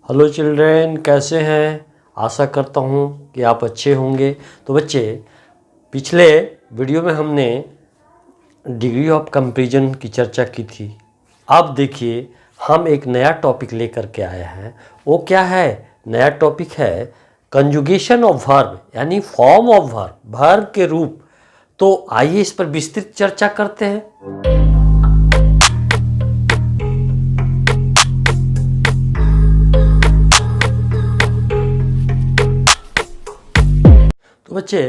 Hello children, कैसे हैं? आशा करता हूँ कि आप अच्छे होंगे। तो बच्चे, पिछले वीडियो में हमने डिग्री ऑफ कंपैरिजन की चर्चा की थी। अब देखिए, हम एक नया टॉपिक लेकर के आए हैं। वो क्या है? नया टॉपिक है कंजुगेशन ऑफ वर्ब, यानी फॉर्म ऑफ वर्ब, वर्ब के रूप। तो आइए इस पर विस्तृत चर्चा करते हैं। तो बच्चे,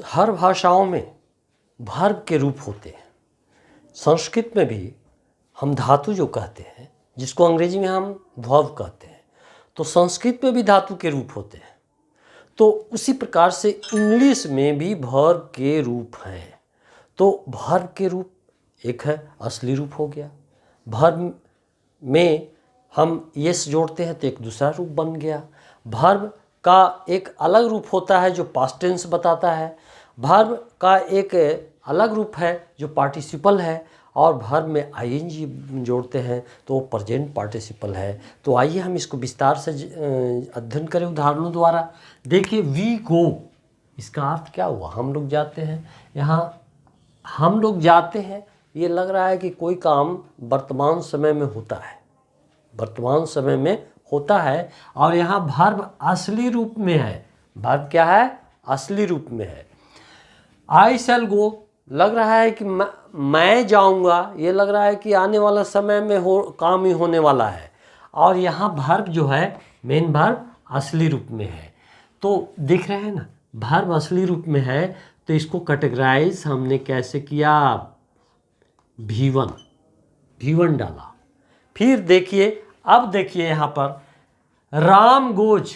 हर भाषाओं में वर्ब के रूप होते हैं। संस्कृत में भी हम धातु जो कहते हैं, जिसको अंग्रेजी में हम वर्ब कहते हैं, तो संस्कृत में भी धातु के रूप होते हैं। तो उसी प्रकार से इंग्लिश में भी वर्ब के रूप हैं। तो वर्ब के रूप एक है असली रूप हो गया। वर्ब में हम यस जोड़ते हैं तो एक दूसरा रूप बन गया। वर्ब का एक अलग रूप होता है जो पास्ट टेंस बताता है। वर्ब का एक अलग रूप है जो पार्टिसिपल है, और वर्ब में आईएनजी जोड़ते हैं तो वो प्रेजेंट पार्टिसिपल है। तो आइए हम इसको विस्तार से अध्ययन करें उदाहरणों द्वारा। देखिए, वी गो, इसका अर्थ क्या हुआ? हम लोग जाते हैं। यहाँ हम लोग जाते हैं, ये लग रहा है कि कोई काम वर्तमान समय में होता है, वर्तमान समय में होता है। और यहाँ वर्ब असली रूप में है। वर्ब क्या है? असली रूप में है। आई शैल गो, लग रहा है कि मैं जाऊंगा, ये लग रहा है कि आने वाला समय में काम ही होने वाला है। और यहाँ वर्ब जो है, मेन वर्ब असली रूप में है। तो देख रहे हैं ना, वर्ब असली रूप में है। तो इसको कैटेगराइज हमने कैसे किया? V1 डाला। फिर देखिए, अब देखिए यहाँ पर राम गोज,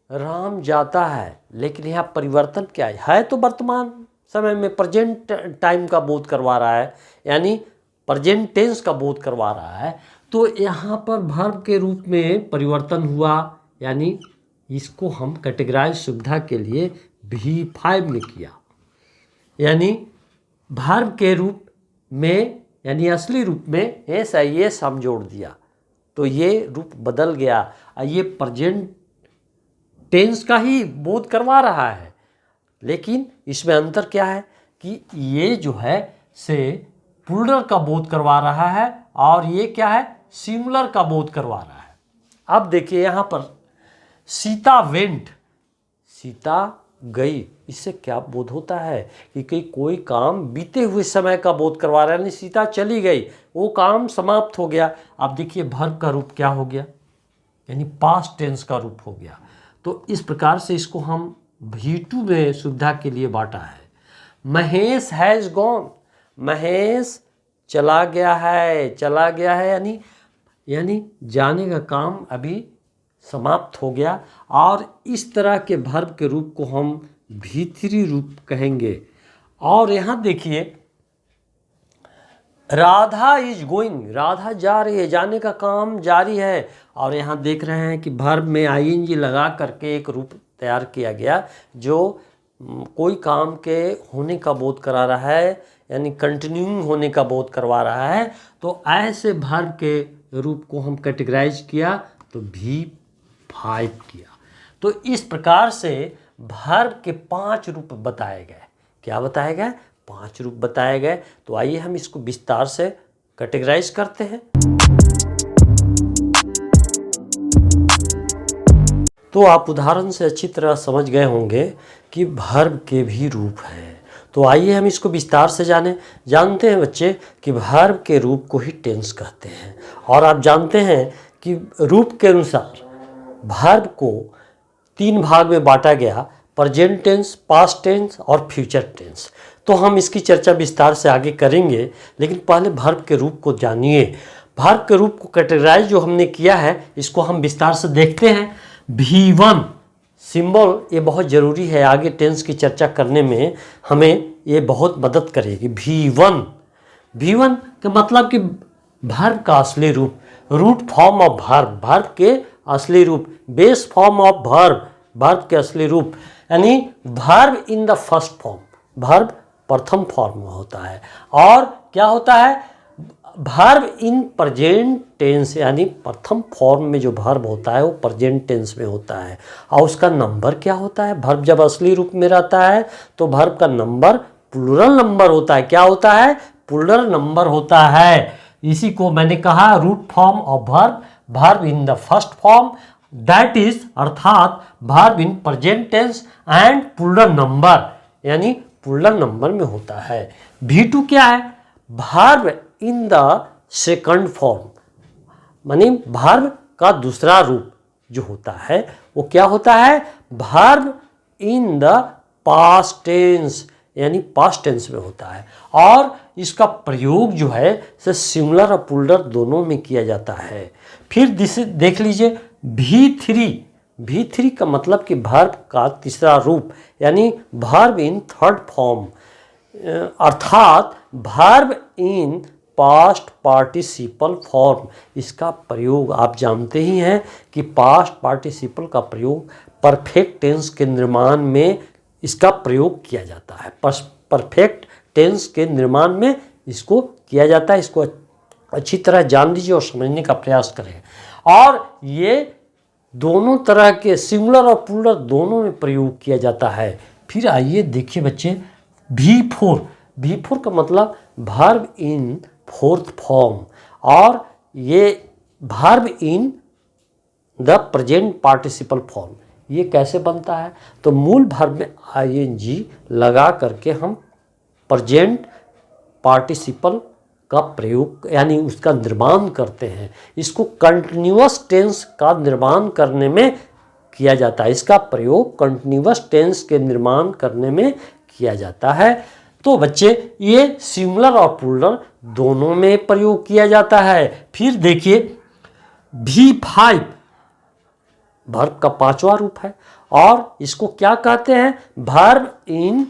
राम जाता है, लेकिन यहाँ परिवर्तन क्या है? तो वर्तमान समय में प्रेजेंट टाइम का बोध करवा रहा है, यानी प्रेजेंट टेंस का बोध करवा रहा है। तो यहाँ पर वर्ब के रूप में परिवर्तन हुआ, यानी इसको हम कैटेगराइज सुविधा के लिए V5 में किया। यानी वर्ब के रूप में, यानी असली रूप में एस हम जोड़ दिया, तो ये रूप बदल गया। ये प्रेजेंट टेंस का ही बोध करवा रहा है, लेकिन इसमें अंतर क्या है कि ये जो है से प्लूरल का बोध करवा रहा है, और ये क्या है? सिंगुलर का बोध करवा रहा है। अब देखिए यहाँ पर सीता वेंट, सीता गई, इससे क्या बोध होता है कि कोई काम बीते हुए समय का बोध करवा रहा है, यानी सीता चली गई, वो काम समाप्त हो गया। अब देखिए वर्ब का रूप क्या हो गया? यानी पास्ट टेंस का रूप हो गया। तो इस प्रकार से इसको हम V2 में सुविधा के लिए बांटा है। महेश हैज़ गॉन, महेश चला गया है, चला गया है, यानी जाने का काम अभी समाप्त हो गया। और इस तरह के वर्ब के रूप को हम V3 रूप कहेंगे। और यहाँ देखिए, राधा इज गोइंग, राधा जा रही है, जाने का काम जारी है। और यहाँ देख रहे हैं कि वर्ब में आईएनजी लगा करके एक रूप तैयार किया गया जो कोई काम के होने का बोध करा रहा है, यानी कंटिन्यूइंग होने का बोध करवा रहा है। तो ऐसे वर्ब के रूप को हम कैटेगराइज किया तो V5 किया। तो इस प्रकार से वर्ब के 5 रूप बताए गए। क्या बताए गए? 5 रूप बताए गए। तो आइए हम इसको विस्तार से कैटेगराइज करते हैं। तो आप उदाहरण से अच्छी तरह समझ गए होंगे कि वर्ब के भी रूप हैं। तो आइए हम इसको विस्तार से जानते हैं बच्चे कि वर्ब के रूप को ही टेंस कहते हैं। और आप जानते हैं कि रूप के अनुसार वर्ब को 3 भाग में बांटा गया: प्रेजेंट टेंस, पास्ट टेंस और फ्यूचर टेंस। तो हम इसकी चर्चा विस्तार से आगे करेंगे, लेकिन पहले वर्ब के रूप को जानिए। वर्ब के रूप को कैटेगराइज जो हमने किया है, इसको हम विस्तार से देखते हैं। V1 सिंबल, ये बहुत ज़रूरी है, आगे टेंस की चर्चा करने में हमें ये बहुत मदद करेगी। V1 का मतलब कि वर्ब का असली रूप, root form of verb, verb के असली रूप, base form of verb, verb के असली रूप, यानी verb in the first form, verb प्रथम फॉर्म में होता है। और क्या होता है? वर्ब इन प्रेजेंट टेंस यानी प्रथम फॉर्म में जो वर्ब होता है वो प्रेजेंट टेंस में होता है और उसका नंबर क्या होता है। वर्ब जब असली रूप में रहता है तो वर्ब का नंबर प्लूरल नंबर होता है। क्या होता है? प्लूरल नंबर होता है। इसी को मैंने कहा root form of verb, verb in the first form, that is अर्थात verb in present tense and plural number यानी प्लूरल नंबर में होता है। V2 क्या है? Verb in the second form, मानी वर्ब का दूसरा रूप जो होता है वो क्या होता है? Verb in the past tense यानी पास्ट टेंस में होता है और इसका प्रयोग जो है से सिंगुलर और प्लूरल दोनों में किया जाता है। फिर देख लीजिए V3 का मतलब कि वर्ब का तीसरा रूप यानी वर्ब इन थर्ड फॉर्म अर्थात verb in past participle form. इसका प्रयोग आप जानते ही हैं कि पास्ट पार्टिसिपल का प्रयोग परफेक्ट टेंस के निर्माण में इसका प्रयोग किया जाता है। परफेक्ट टेंस के निर्माण में इसको किया जाता है। इसको अच्छी तरह जान लीजिए और समझने का प्रयास करें। और ये दोनों तरह के सिंगुलर और प्लूरल दोनों में प्रयोग किया जाता है। फिर आइए देखिए बच्चे V4 का मतलब वर्ब इन फोर्थ फॉर्म और ये verb in the present participle form. ये कैसे बनता है? तो मूल वर्ब में ing लगा करके हम प्रेजेंट पार्टिसिपल का प्रयोग यानी उसका निर्माण करते हैं। इसको कंटिन्यूअस टेंस का निर्माण करने में किया जाता है। इसका प्रयोग कंटिन्यूअस टेंस के निर्माण करने में किया जाता है। तो बच्चे ये सिंगुलर और प्लूरल दोनों में प्रयोग किया जाता है। फिर देखिए V5 वर्ब का पांचवा रूप है और इसको क्या कहते हैं? वर्ब इन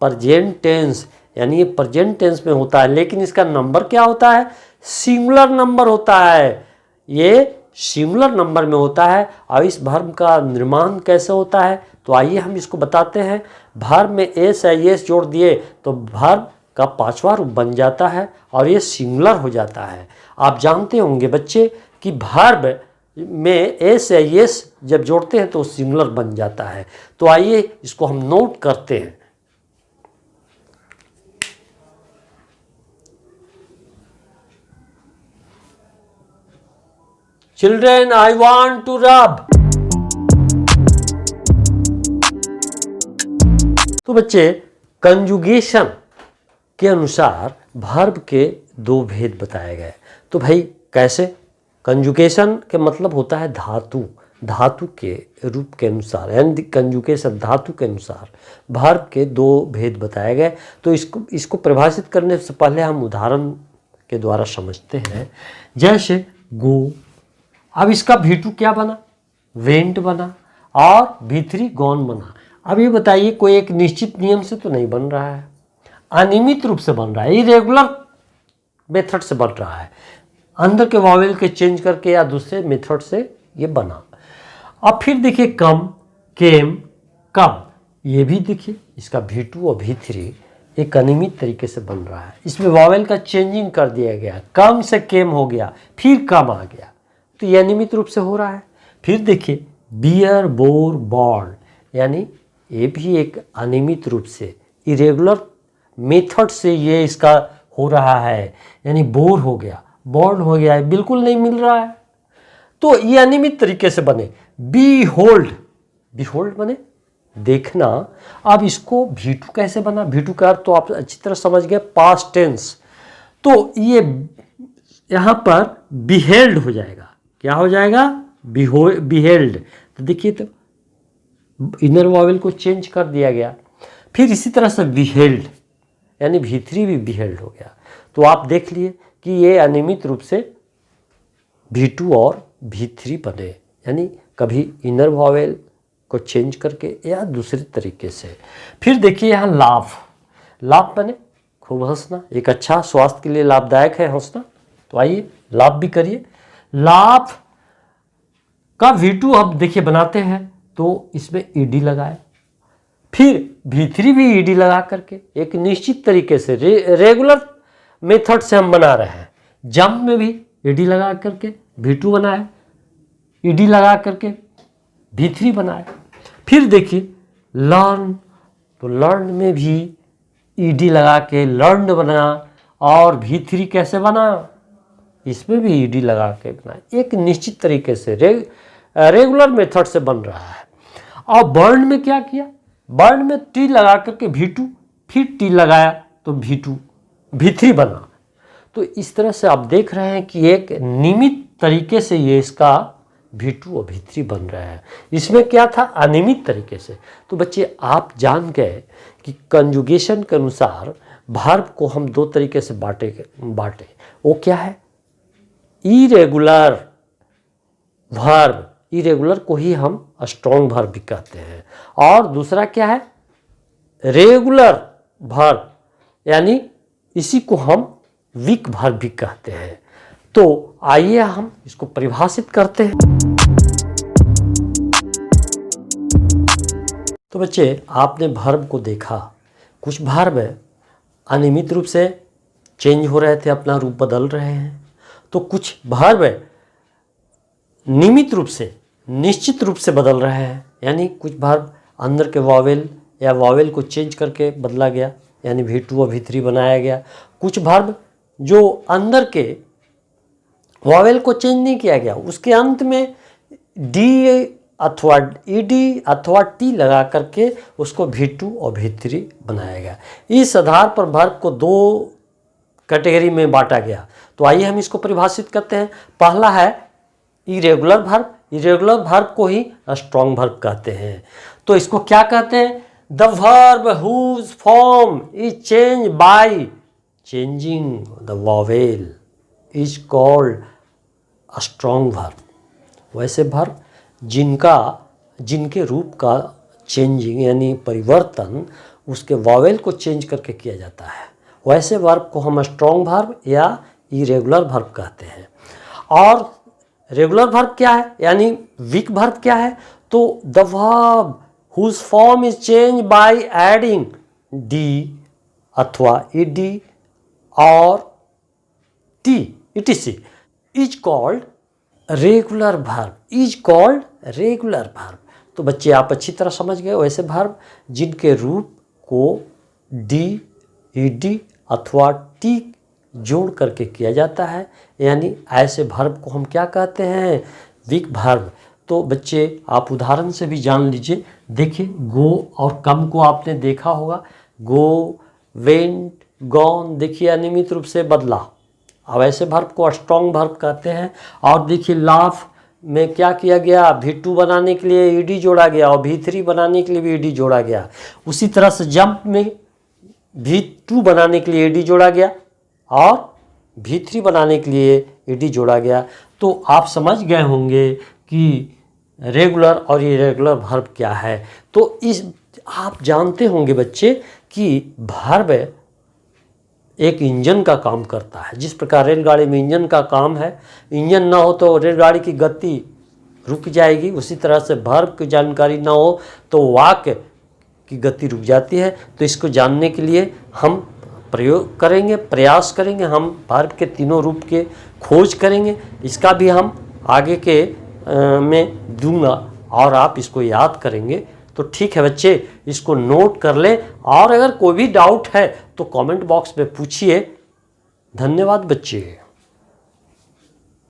प्रेजेंट टेंस यानी ये प्रेजेंट टेंस में होता है लेकिन इसका नंबर क्या होता है? सिंगुलर नंबर होता है। ये सिंगुलर नंबर में होता है। और इस वर्ब का निर्माण कैसे होता है? तो आइए हम इसको बताते हैं। वर्ब में एस या एस जोड़ दिए तो वर्ब का पांचवा रूप बन जाता है और ये सिंगुलर हो जाता है। आप जानते होंगे बच्चे कि वर्ब में एस या एस जब जोड़ते हैं तो सिंगुलर बन जाता है। तो आइए इसको हम नोट करते हैं। Children, I want to rub। तो बच्चे कंजुगेशन के अनुसार वर्ब के दो भेद बताए गए। तो भाई कैसे? कंजुगेशन के मतलब होता है धातु के रूप के अनुसार यानी कंजुगेशन धातु के अनुसार वर्ब के दो भेद बताए गए। तो इसको परिभाषित करने से पहले हम उदाहरण के द्वारा समझते हैं। जैसे गो, अब इसका V2 क्या बना? वेंट बना और V3 गॉन बना। अब ये बताइए कोई एक निश्चित नियम से तो नहीं बन रहा है, अनियमित रूप से बन रहा है, इरेगुलर मेथड से बन रहा है, अंदर के वॉवेल के चेंज करके या दूसरे मेथड से ये बना। अब फिर देखिए कम, केम, कब, ये भी देखिए इसका V2 और V3 एक अनियमित तरीके से बन रहा है। इसमें वॉवेल का चेंजिंग कर दिया गया, कम से केम हो गया फिर कम आ गया, तो ये अनियमित रूप से हो रहा है। फिर देखिए बियर, बोर, बॉर्न, यानी ये भी एक अनियमित रूप से इरेगुलर मेथड से ये इसका हो रहा है, यानी बोर हो गया, बॉर्न हो गया है, बिल्कुल नहीं मिल रहा है, तो ये अनियमित तरीके से बने। बीहोल्ड, बीहोल्ड बने देखना। अब इसको V2 कैसे बना? V2 का अर्थ तो आप अच्छी तरह समझ गए, पास्ट टेंस। तो ये यहाँ पर बिहेल्ड हो जाएगा। क्या हो जाएगा? बिहेल्ड। तो देखिए तो इनर वॉवेल को चेंज कर दिया गया। फिर इसी तरह से बिहेल्ड, यानी V3 भी बिहेल्ड हो गया। तो आप देख लिए कि ये अनियमित रूप से V2 और V3 बने, यानी कभी इनर वॉवेल को चेंज करके या दूसरे तरीके से। फिर देखिए यहाँ लाफ, लाफ बने खूब हंसना, एक अच्छा स्वास्थ्य के लिए लाभदायक है हंसना। तो आइए लाफ भी करिए। लाफ का V2 अब देखिए बनाते हैं तो इसमें ईडी लगाए, फिर V3 भी ईडी लगा करके एक निश्चित तरीके से रेगुलर मेथड से हम बना रहे हैं, जंप में भी ईडी लगा करके V2 बनाए, ईडी लगा करके V3 बनाए। फिर देखिए लर्न, तो लर्न में भी ईडी लगा के लर्न बना, और V3 कैसे बना, इसमें भी ईडी लगा के बना। एक निश्चित तरीके से रेगुलर मेथड से बन रहा है। और बर्न में क्या किया, बर्न में टी लगा करके V2, फिर टी लगाया तो V3 बना। तो इस तरह से आप देख रहे हैं कि एक नियमित तरीके से ये इसका V2 और V3 बन रहा है। इसमें क्या था, अनियमित तरीके से। तो बच्चे आप जान गए कि कंजुगेशन के अनुसार वर्ब को हम दो तरीके से बांटे। वो क्या है, इरेगुलर वर्ब, इरेगुलर को ही हम स्ट्रॉन्ग वर्ब भी कहते हैं। और दूसरा क्या है, रेगुलर वर्ब, यानी इसी को हम वीक वर्ब भी कहते हैं। तो आइए हम इसको परिभाषित करते हैं। तो बच्चे आपने वर्ब को देखा, कुछ वर्ब अनियमित रूप से चेंज हो रहे थे, अपना रूप बदल रहे हैं। तो कुछ वर्ब नियमित रूप से, निश्चित रूप से बदल रहे हैं, यानी कुछ वर्ब अंदर के वॉवेल या वॉवेल को चेंज करके बदला गया, यानी V2 और V3 बनाया गया। कुछ वर्ब जो अंदर के वॉवेल को चेंज नहीं किया गया, उसके अंत में डी अथवा ईडी अथवा टी लगा करके उसको V2 और V3 बनाया गया। इस आधार पर वर्ब को दो कैटेगरी में बांटा गया। तो आइए हम इसको परिभाषित करते हैं। पहला है इरेगुलर वर्ब, इरेगुलर वर्ब को ही स्ट्रॉन्ग वर्ब कहते हैं। तो इसको क्या कहते हैं, the verb whose form is change by changing the vowel is called strong verb. वैसे वर्ब जिनके रूप का चेंजिंग यानी परिवर्तन उसके वॉवेल को चेंज करके किया जाता है, वैसे वर्ब को हम स्ट्रॉन्ग वर्ब या इरेगुलर वर्ब कहते हैं। और रेगुलर वर्ब क्या है, यानी वीक वर्ब क्या है, तो the verb whose form is change by adding D अथवा ईडी और T etc is called regular verb, is called regular verb. तो बच्चे आप अच्छी तरह समझ गए। वैसे वर्ब जिनके रूप को डी ईडी अथवा टी जोड़ करके किया जाता है, यानी ऐसे वर्ब को हम क्या कहते हैं, वीक वर्ब। तो बच्चे आप उदाहरण से भी जान लीजिए। देखिए गो और कम को आपने देखा होगा, गो, वेंट, गॉन, देखिए अनियमित रूप से बदला। अब ऐसे वर्ब को स्ट्रॉन्ग वर्ब कहते हैं। और देखिए लाफ में क्या किया गया, V2 बनाने के लिए ईडी जोड़ा गया और V3 बनाने के लिए भी ईडी जोड़ा गया। उसी तरह से जंप में V2 बनाने के लिए ईडी जोड़ा गया और V3 बनाने के लिए ईडी जोड़ा गया। तो आप समझ गए होंगे कि रेगुलर और इरेगुलर वर्ब क्या है। तो इस आप जानते होंगे बच्चे कि वर्ब एक इंजन का काम करता है। जिस प्रकार रेलगाड़ी में इंजन का काम है, इंजन ना हो तो रेलगाड़ी की गति रुक जाएगी, उसी तरह से वर्ब की जानकारी ना हो तो वाक्य की गति रुक जाती है। तो इसको जानने के लिए हम प्रयोग करेंगे, प्रयास करेंगे, हम वर्ब के तीनों रूप के खोज करेंगे। इसका भी हम आगे के में दूंगा और आप इसको याद करेंगे। तो ठीक है बच्चे, इसको नोट कर लें और अगर कोई भी डाउट है तो कमेंट बॉक्स में पूछिए। धन्यवाद बच्चे।